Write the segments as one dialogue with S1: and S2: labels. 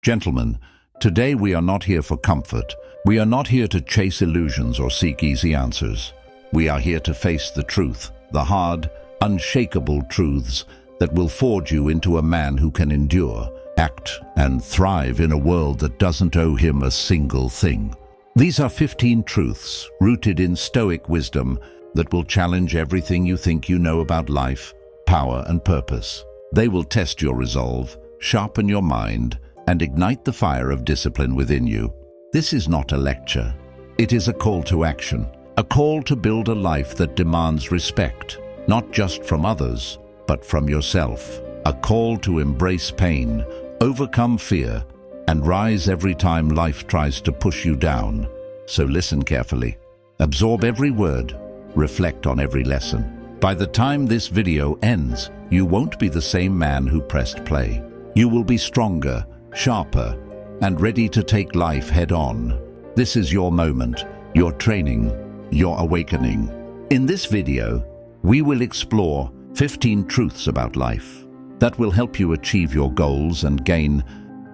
S1: Gentlemen, today we are not here for comfort. We are not here to chase illusions or seek easy answers. We are here to face the truth, the hard, unshakable truths that will forge you into a man who can endure, act, and thrive in a world that doesn't owe him a single thing. These are 15 truths rooted in Stoic wisdom that will challenge everything you think you know about life, power, and purpose. They will test your resolve, sharpen your mind, and ignite the fire of discipline within you. This is not a lecture. It is a call to action, a call to build a life that demands respect, not just from others, but from yourself. A call to embrace pain, overcome fear, and rise every time life tries to push you down. So listen carefully. Absorb every word. Reflect on every lesson. By the time this video ends, you won't be the same man who pressed play. You will be stronger, sharper, and ready to take life head-on. This is your moment, your training, your awakening. In this video, we will explore 15 truths about life that will help you achieve your goals and gain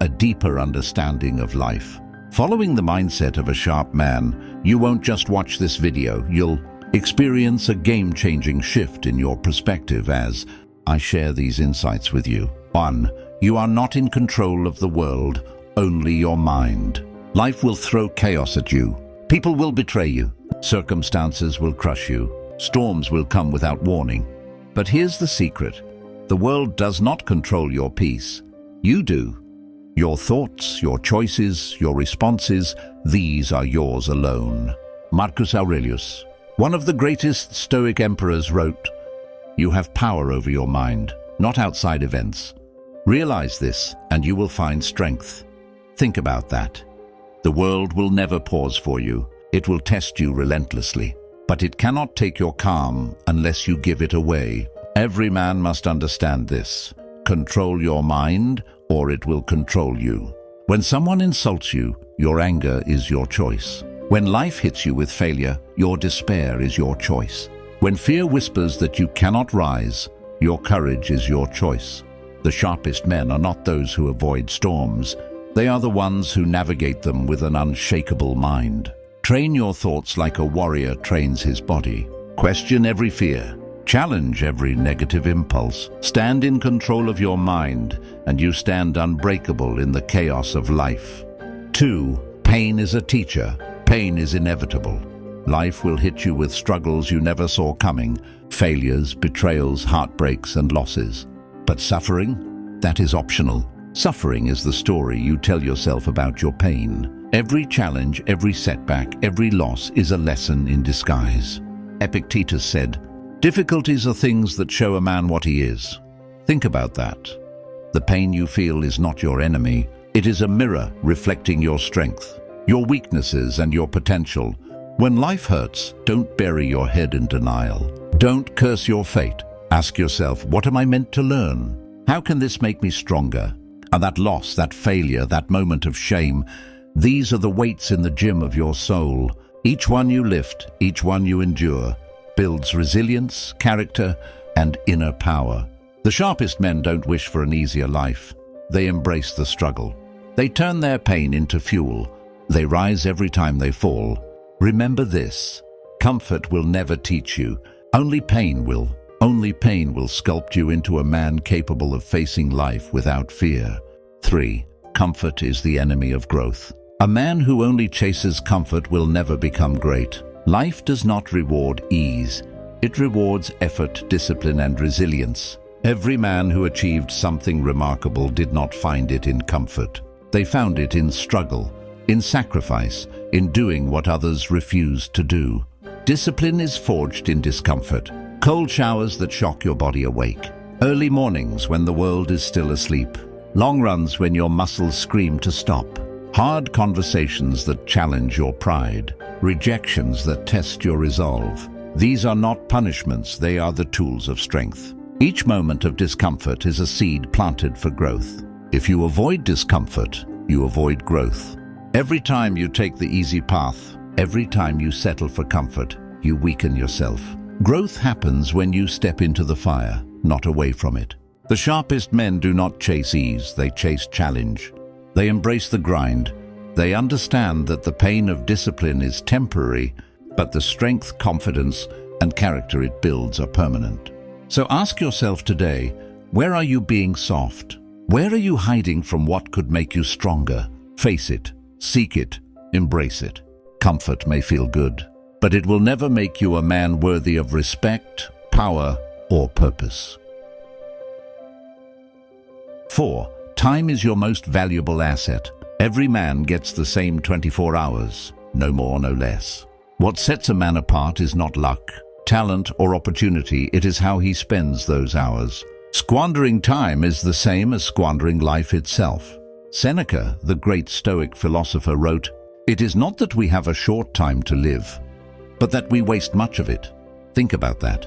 S1: a deeper understanding of life. Following the mindset of a sharp man, you won't just watch this video, you'll experience a game-changing shift in your perspective as I share these insights with you. 1. You are not in control of the world, only your mind. Life will throw chaos at you. People will betray you. Circumstances will crush you. Storms will come without warning. But here's the secret. The world does not control your peace. You do. Your thoughts, your choices, your responses, these are yours alone. Marcus Aurelius, one of the greatest Stoic emperors, wrote, "You have power over your mind, not outside events. Realize this, and you will find strength." Think about that. The world will never pause for you. It will test you relentlessly. But it cannot take your calm unless you give it away. Every man must understand this. Control your mind, or it will control you. When someone insults you, your anger is your choice. When life hits you with failure, your despair is your choice. When fear whispers that you cannot rise, your courage is your choice. The sharpest men are not those who avoid storms. They are the ones who navigate them with an unshakable mind. Train your thoughts like a warrior trains his body. Question every fear. Challenge every negative impulse. Stand in control of your mind, and you stand unbreakable in the chaos of life. 2. Pain is a teacher. Pain is inevitable. Life will hit you with struggles you never saw coming, failures, betrayals, heartbreaks, and losses. But suffering? That is optional. Suffering is the story you tell yourself about your pain. Every challenge, every setback, every loss is a lesson in disguise. Epictetus said, "Difficulties are things that show a man what he is." Think about that. The pain you feel is not your enemy. It is a mirror reflecting your strength, your weaknesses, and your potential. When life hurts, don't bury your head in denial. Don't curse your fate. Ask yourself, what am I meant to learn? How can this make me stronger? And that loss, that failure, that moment of shame, these are the weights in the gym of your soul. Each one you lift, each one you endure, builds resilience, character, and inner power. The sharpest men don't wish for an easier life. They embrace the struggle. They turn their pain into fuel. They rise every time they fall. Remember this: comfort will never teach you. Only pain will. Only pain will sculpt you into a man capable of facing life without fear. 3. Comfort is the enemy of growth. A man who only chases comfort will never become great. Life does not reward ease. It rewards effort, discipline, and resilience. Every man who achieved something remarkable did not find it in comfort. They found it in struggle, in sacrifice, in doing what others refused to do. Discipline is forged in discomfort. Cold showers that shock your body awake. Early mornings when the world is still asleep. Long runs when your muscles scream to stop. Hard conversations that challenge your pride. Rejections that test your resolve. These are not punishments, they are the tools of strength. Each moment of discomfort is a seed planted for growth. If you avoid discomfort, you avoid growth. Every time you take the easy path, every time you settle for comfort, you weaken yourself. Growth happens when you step into the fire, not away from it. The sharpest men do not chase ease, they chase challenge. They embrace the grind. They understand that the pain of discipline is temporary, but the strength, confidence, and character it builds are permanent. So ask yourself today, where are you being soft? Where are you hiding from what could make you stronger? Face it, seek it, embrace it. Comfort may feel good, but it will never make you a man worthy of respect, power, or purpose. 4. Time is your most valuable asset. Every man gets the same 24 hours, no more, no less. What sets a man apart is not luck, talent, or opportunity. It is how he spends those hours. Squandering time is the same as squandering life itself. Seneca, the great Stoic philosopher, wrote, "It is not that we have a short time to live, but that we waste much of it." Think about that.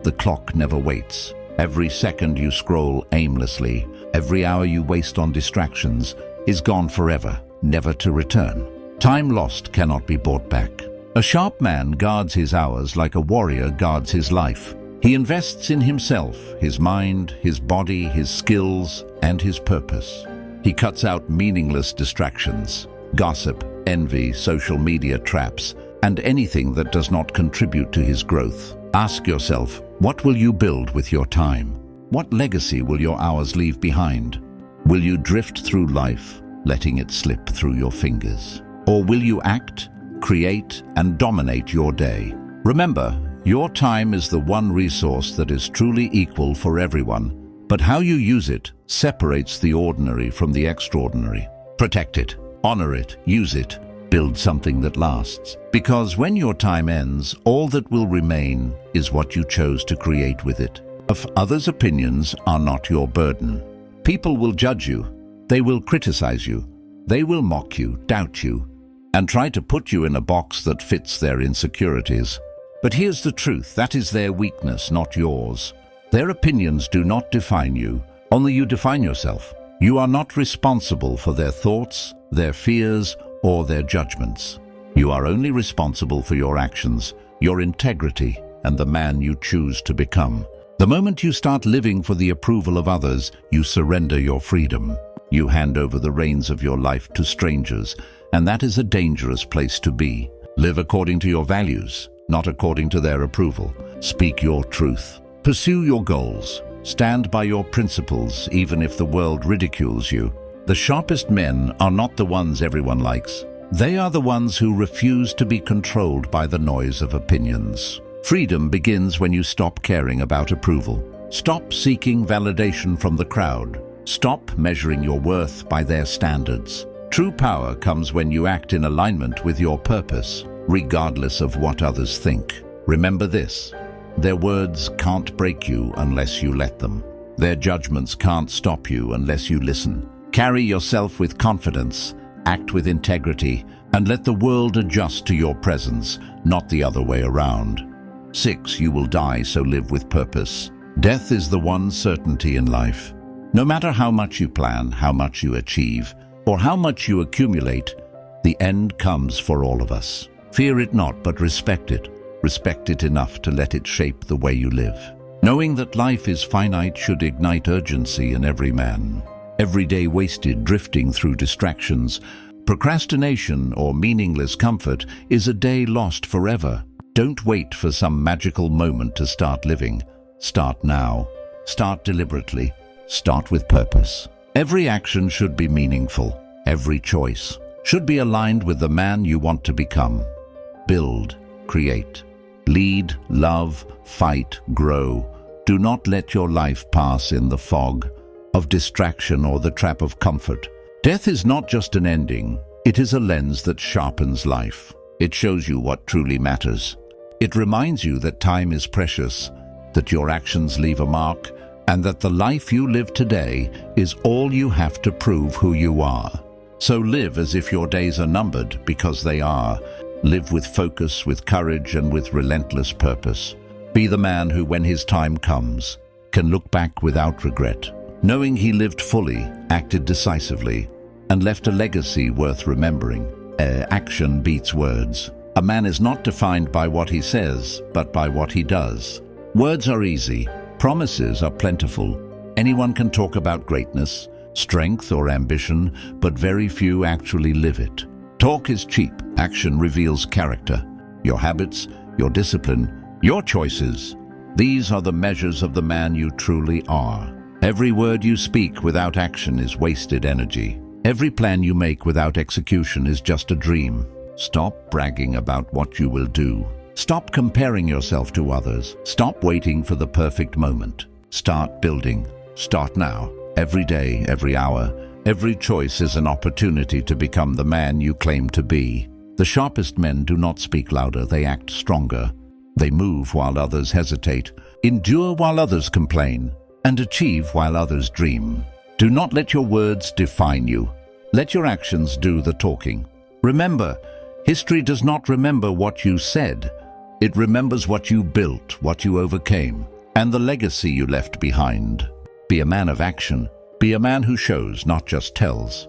S1: The clock never waits. Every second you scroll aimlessly, every hour you waste on distractions, is gone forever, never to return. Time lost cannot be bought back. A sharp man guards his hours like a warrior guards his life. He invests in himself, his mind, his body, his skills, and his purpose. He cuts out meaningless distractions, gossip, envy, social media traps, and anything that does not contribute to his growth. Ask yourself, what will you build with your time? What legacy will your hours leave behind? Will you drift through life, letting it slip through your fingers? Or will you act, create, and dominate your day? Remember, your time is the one resource that is truly equal for everyone, but how you use it separates the ordinary from the extraordinary. Protect it, honor it, use it, build something that lasts. Because when your time ends, all that will remain is what you chose to create with it. If others' opinions are not your burden, people will judge you, they will criticize you, they will mock you, doubt you, and try to put you in a box that fits their insecurities. But here's the truth, that is their weakness, not yours. Their opinions do not define you, only you define yourself. You are not responsible for their thoughts, their fears, or their judgments. You are only responsible for your actions, your integrity, and the man you choose to become. The moment you start living for the approval of others, you surrender your freedom. You hand over the reins of your life to strangers, and that is a dangerous place to be. Live according to your values, not according to their approval. Speak your truth. Pursue your goals. Stand by your principles, even if the world ridicules you. The sharpest men are not the ones everyone likes. They are the ones who refuse to be controlled by the noise of opinions. Freedom begins when you stop caring about approval. Stop seeking validation from the crowd. Stop measuring your worth by their standards. True power comes when you act in alignment with your purpose, regardless of what others think. Remember this: their words can't break you unless you let them. Their judgments can't stop you unless you listen. Carry yourself with confidence, act with integrity, and let the world adjust to your presence, not the other way around. 6. You will die, so live with purpose. Death is the one certainty in life. No matter how much you plan, how much you achieve, or how much you accumulate, the end comes for all of us. Fear it not, but respect it. Respect it enough to let it shape the way you live. Knowing that life is finite should ignite urgency in every man. Every day wasted drifting through distractions, procrastination, or meaningless comfort is a day lost forever. Don't wait for some magical moment to start living. Start now. Start deliberately. Start with purpose. Every action should be meaningful. Every choice should be aligned with the man you want to become. Build, create, lead, love, fight, grow. Do not let your life pass in the fog of distraction or the trap of comfort. Death is not just an ending. It is a lens that sharpens life. It shows you what truly matters. It reminds you that time is precious, that your actions leave a mark, and that the life you live today is all you have to prove who you are. So live as if your days are numbered, because they are. Live with focus, with courage, and with relentless purpose. Be the man who, when his time comes, can look back without regret, knowing he lived fully, acted decisively, and left a legacy worth remembering. Action beats words. A man is not defined by what he says, but by what he does. Words are easy. Promises are plentiful. Anyone can talk about greatness, strength or ambition, but very few actually live it. Talk is cheap. Action reveals character. Your habits, your discipline, your choices. These are the measures of the man you truly are. Every word you speak without action is wasted energy. Every plan you make without execution is just a dream. Stop bragging about what you will do. Stop comparing yourself to others. Stop waiting for the perfect moment. Start building. Start now. Every day, every hour, every choice is an opportunity to become the man you claim to be. The sharpest men do not speak louder, they act stronger. They move while others hesitate, endure while others complain, and achieve while others dream. Do not let your words define you. Let your actions do the talking. Remember, history does not remember what you said. It remembers what you built, what you overcame, and the legacy you left behind. Be a man of action. Be a man who shows, not just tells.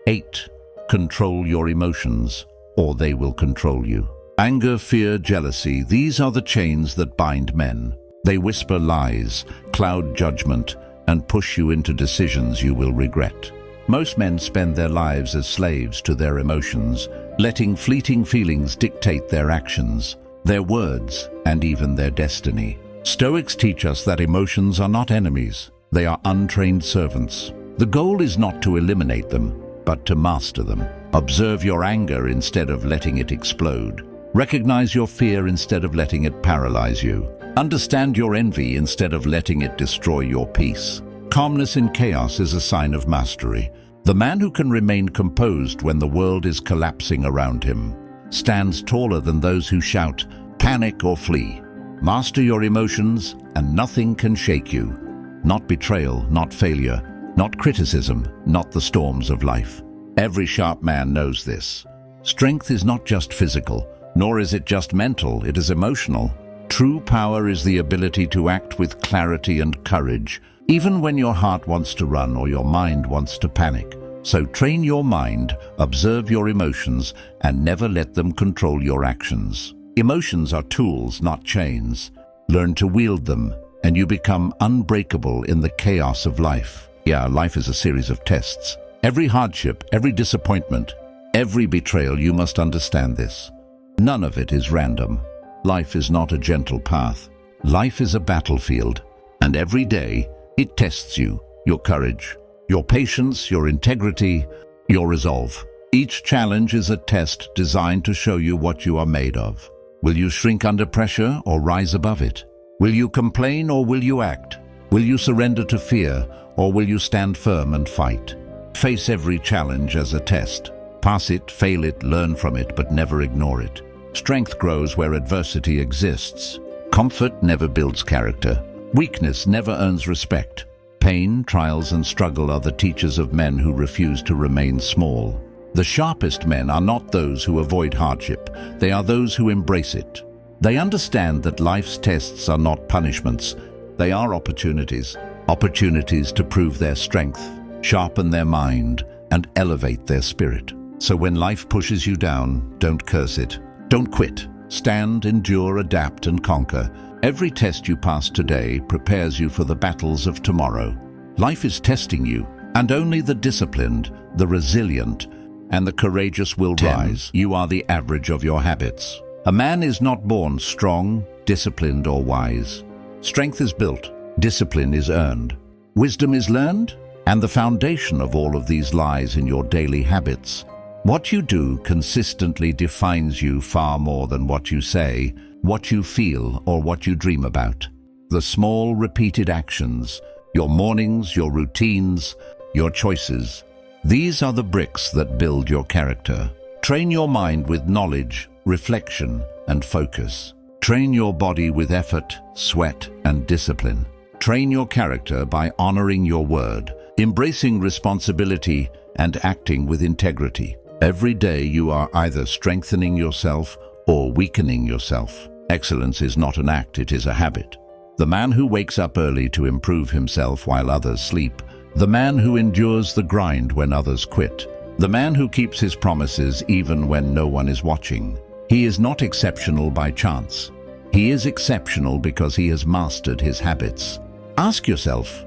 S1: 8. Control your emotions, or they will control you. Anger, fear, jealousy, these are the chains that bind men. They whisper lies, cloud judgment, and push you into decisions you will regret. Most men spend their lives as slaves to their emotions, letting fleeting feelings dictate their actions, their words, and even their destiny. Stoics teach us that emotions are not enemies, they are untrained servants. The goal is not to eliminate them, but to master them. Observe your anger instead of letting it explode. Recognize your fear instead of letting it paralyze you. Understand your envy instead of letting it destroy your peace. Calmness in chaos is a sign of mastery. The man who can remain composed when the world is collapsing around him stands taller than those who shout, panic or flee. Master your emotions and nothing can shake you. Not betrayal, not failure, not criticism, not the storms of life. Every sharp man knows this. Strength is not just physical, nor is it just mental, it is emotional. True power is the ability to act with clarity and courage, even when your heart wants to run or your mind wants to panic. So train your mind, observe your emotions, and never let them control your actions. Emotions are tools, not chains. Learn to wield them, and you become unbreakable in the chaos of life. Yeah, life is a series of tests. Every hardship, every disappointment, every betrayal, you must understand this. None of it is random. Life is not a gentle path. Life is a battlefield, and every day it tests you, your courage, your patience, your integrity, your resolve. Each challenge is a test designed to show you what you are made of. Will you shrink under pressure or rise above it? Will you complain or will you act? Will you surrender to fear or will you stand firm and fight? Face every challenge as a test. Pass it, fail it, learn from it, but never ignore it. Strength grows where adversity exists. Comfort never builds character. Weakness never earns respect. Pain, trials, and struggle are the teachers of men who refuse to remain small. The sharpest men are not those who avoid hardship. They are those who embrace it. They understand that life's tests are not punishments. They are opportunities. Opportunities to prove their strength, sharpen their mind, and elevate their spirit. So when life pushes you down, don't curse it. Don't quit. Stand, endure, adapt, and conquer. Every test you pass today prepares you for the battles of tomorrow. Life is testing you, and only the disciplined, the resilient, and the courageous will rise. You are the average of your habits. A man is not born strong, disciplined, or wise. Strength is built, discipline is earned, wisdom is learned, and the foundation of all of these lies in your daily habits. What you do consistently defines you far more than what you say, what you feel, or what you dream about. The small, repeated actions, your mornings, your routines, your choices, these are the bricks that build your character. Train your mind with knowledge, reflection, and focus. Train your body with effort, sweat, and discipline. Train your character by honoring your word, embracing responsibility, and acting with integrity. Every day you are either strengthening yourself or weakening yourself. Excellence is not an act, it is a habit. The man who wakes up early to improve himself while others sleep. The man who endures the grind when others quit. The man who keeps his promises even when no one is watching. He is not exceptional by chance. He is exceptional because he has mastered his habits. Ask yourself,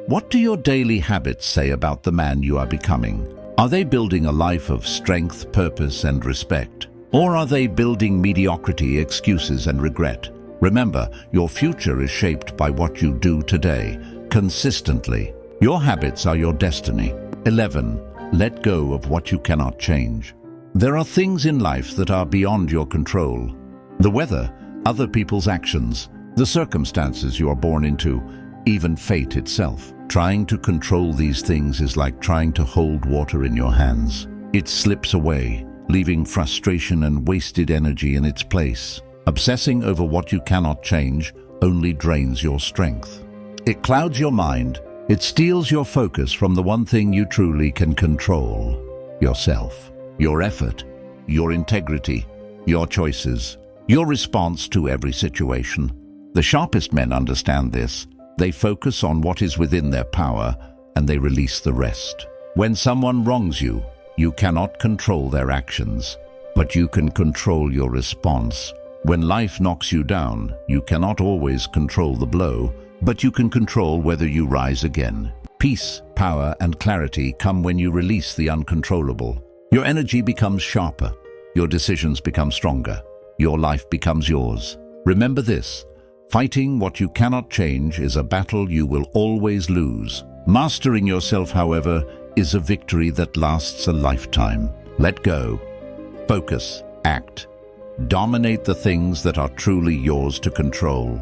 S1: What do your daily habits say about the man you are becoming? Are they building a life of strength, purpose, and respect? Or are they building mediocrity, excuses, and regret? Remember, your future is shaped by what you do today, consistently. Your habits are your destiny. 11. Let go of what you cannot change. There are things in life that are beyond your control. The weather, other people's actions, the circumstances you are born into, even fate itself. Trying to control these things is like trying to hold water in your hands. It slips away, leaving frustration and wasted energy in its place. Obsessing over what you cannot change only drains your strength. It clouds your mind. It steals your focus from the one thing you truly can control: yourself, your effort, your integrity, your choices, your response to every situation. The sharpest men understand this. They focus on what is within their power, and they release the rest. When someone wrongs you, you cannot control their actions, but you can control your response. When life knocks you down, you cannot always control the blow, but you can control whether you rise again. Peace, power, and clarity come when you release the uncontrollable. Your energy becomes sharper. Your decisions become stronger. Your life becomes yours. Remember this: fighting what you cannot change is a battle you will always lose. Mastering yourself, however, is a victory that lasts a lifetime. Let go. Focus. Act. Dominate the things that are truly yours to control.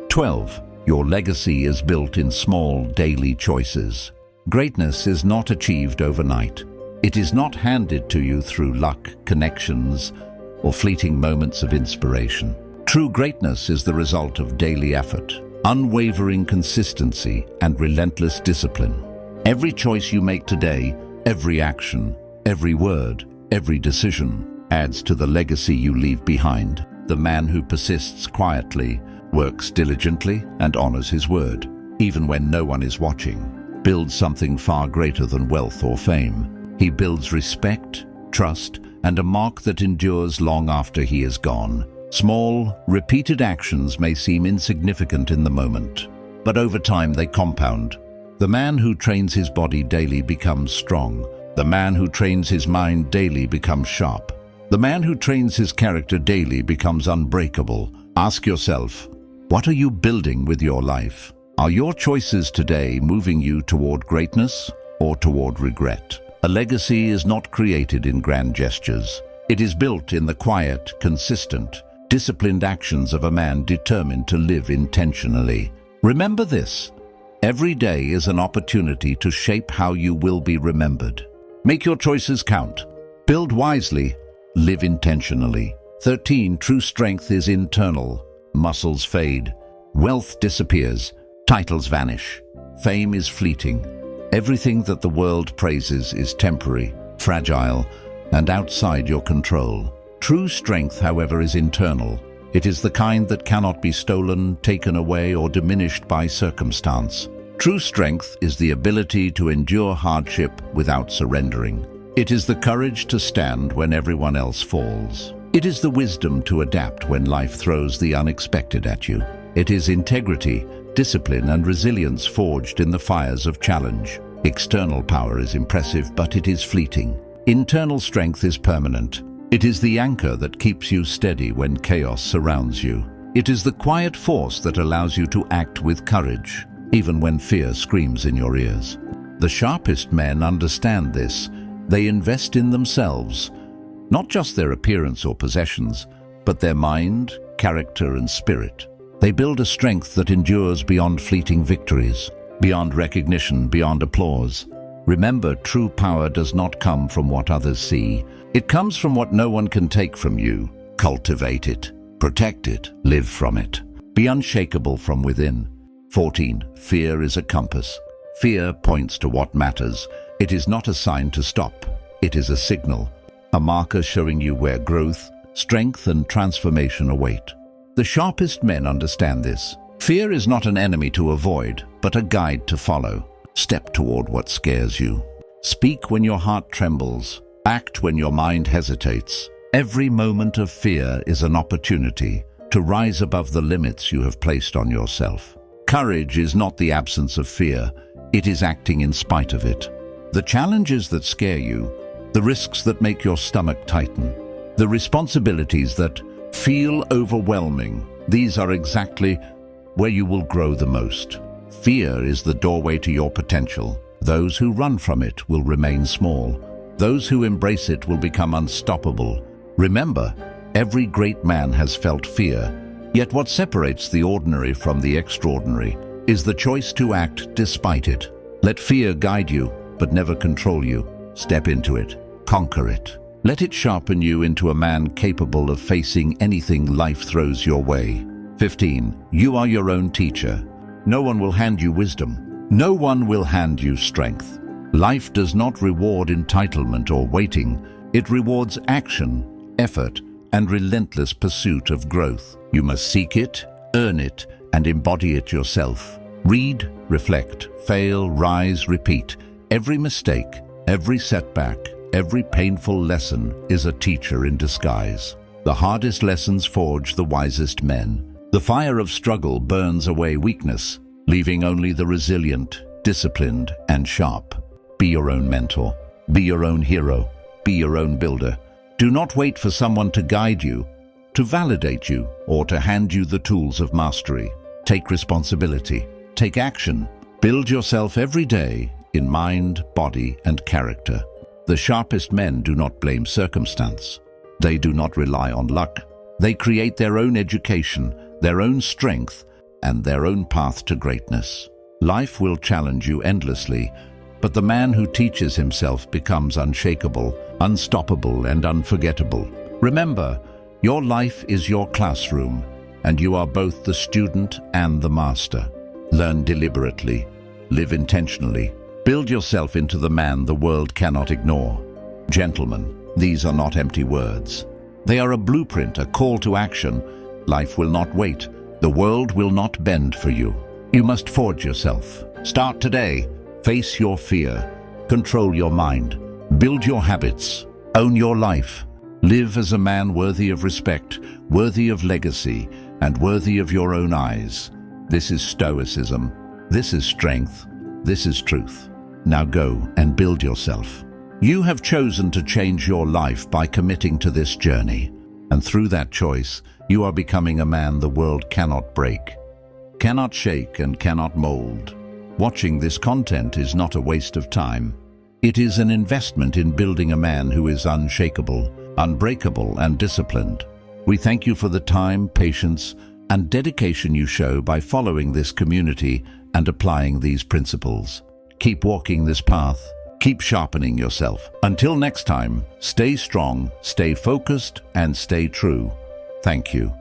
S1: 12. Your legacy is built in small, daily choices. Greatness is not achieved overnight. It is not handed to you through luck, connections, or fleeting moments of inspiration. True greatness is the result of daily effort, unwavering consistency, and relentless discipline. Every choice you make today, every action, every word, every decision, adds to the legacy you leave behind. The man who persists quietly, works diligently, and honors his word, even when no one is watching, builds something far greater than wealth or fame. He builds respect, trust, and a mark that endures long after he is gone. Small, repeated actions may seem insignificant in the moment, but over time they compound. The man who trains his body daily becomes strong. The man who trains his mind daily becomes sharp. The man who trains his character daily becomes unbreakable. Ask yourself, what are you building with your life? Are your choices today moving you toward greatness or toward regret? A legacy is not created in grand gestures. It is built in the quiet, consistent, disciplined actions of a man determined to live intentionally. Remember this: every day is an opportunity to shape how you will be remembered. Make your choices count. Build wisely. Live intentionally. 13. True strength is internal. Muscles fade. Wealth disappears. Titles vanish. Fame is fleeting. Everything that the world praises is temporary, fragile, and outside your control. True strength, however, is internal. It is the kind that cannot be stolen, taken away, or diminished by circumstance. True strength is the ability to endure hardship without surrendering. It is the courage to stand when everyone else falls. It is the wisdom to adapt when life throws the unexpected at you. It is integrity, discipline, and resilience forged in the fires of challenge. External power is impressive, but it is fleeting. Internal strength is permanent. It is the anchor that keeps you steady when chaos surrounds you. It is the quiet force that allows you to act with courage, even when fear screams in your ears. The sharpest men understand this. They invest in themselves, not just their appearance or possessions, but their mind, character, and spirit. They build a strength that endures beyond fleeting victories, beyond recognition, beyond applause. Remember, true power does not come from what others see. It comes from what no one can take from you. Cultivate it, protect it, live from it. Be unshakable from within. 14. Fear is a compass. Fear points to what matters. It is not a sign to stop. It is a signal, a marker showing you where growth, strength, and transformation await. The sharpest men understand this. Fear is not an enemy to avoid, but a guide to follow. Step toward what scares you. Speak when your heart trembles. Act when your mind hesitates. Every moment of fear is an opportunity to rise above the limits you have placed on yourself. Courage is not the absence of fear, it is acting in spite of it. The challenges that scare you, the risks that make your stomach tighten, the responsibilities that feel overwhelming, these are exactly where you will grow the most. Fear is the doorway to your potential. Those who run from it will remain small. Those who embrace it will become unstoppable. Remember, every great man has felt fear. Yet what separates the ordinary from the extraordinary is the choice to act despite it. Let fear guide you, but never control you. Step into it. Conquer it. Let it sharpen you into a man capable of facing anything life throws your way. 15. You are your own teacher. No one will hand you wisdom. No one will hand you strength. Life does not reward entitlement or waiting. It rewards action, effort, and relentless pursuit of growth. You must seek it, earn it, and embody it yourself. Read, reflect, fail, rise, repeat. Every mistake, every setback, every painful lesson is a teacher in disguise. The hardest lessons forge the wisest men. The fire of struggle burns away weakness, leaving only the resilient, disciplined, and sharp. Be your own mentor. Be your own hero. Be your own builder. Do not wait for someone to guide you, to validate you, or to hand you the tools of mastery. Take responsibility. Take action. Build yourself every day in mind, body, and character. The sharpest men do not blame circumstance. They do not rely on luck. They create their own education, their own strength, and their own path to greatness. Life will challenge you endlessly, but the man who teaches himself becomes unshakable, unstoppable, and unforgettable. Remember, your life is your classroom, and you are both the student and the master. Learn deliberately, live intentionally, build yourself into the man the world cannot ignore. Gentlemen, these are not empty words. They are a blueprint, a call to action. Life will not wait. The world will not bend for you. You must forge yourself. Start today. Face your fear. Control your mind. Build your habits. Own your life. Live as a man worthy of respect, worthy of legacy, and worthy of your own eyes. This is Stoicism. This is strength. This is truth. Now go and build yourself. You have chosen to change your life by committing to this journey. And through that choice, you are becoming a man the world cannot break, cannot shake, and cannot mold. Watching this content is not a waste of time. It is an investment in building a man who is unshakable, unbreakable, and disciplined. We thank you for the time, patience, and dedication you show by following this community and applying these principles. Keep walking this path. Keep sharpening yourself. Until next time, stay strong, stay focused, and stay true. Thank you.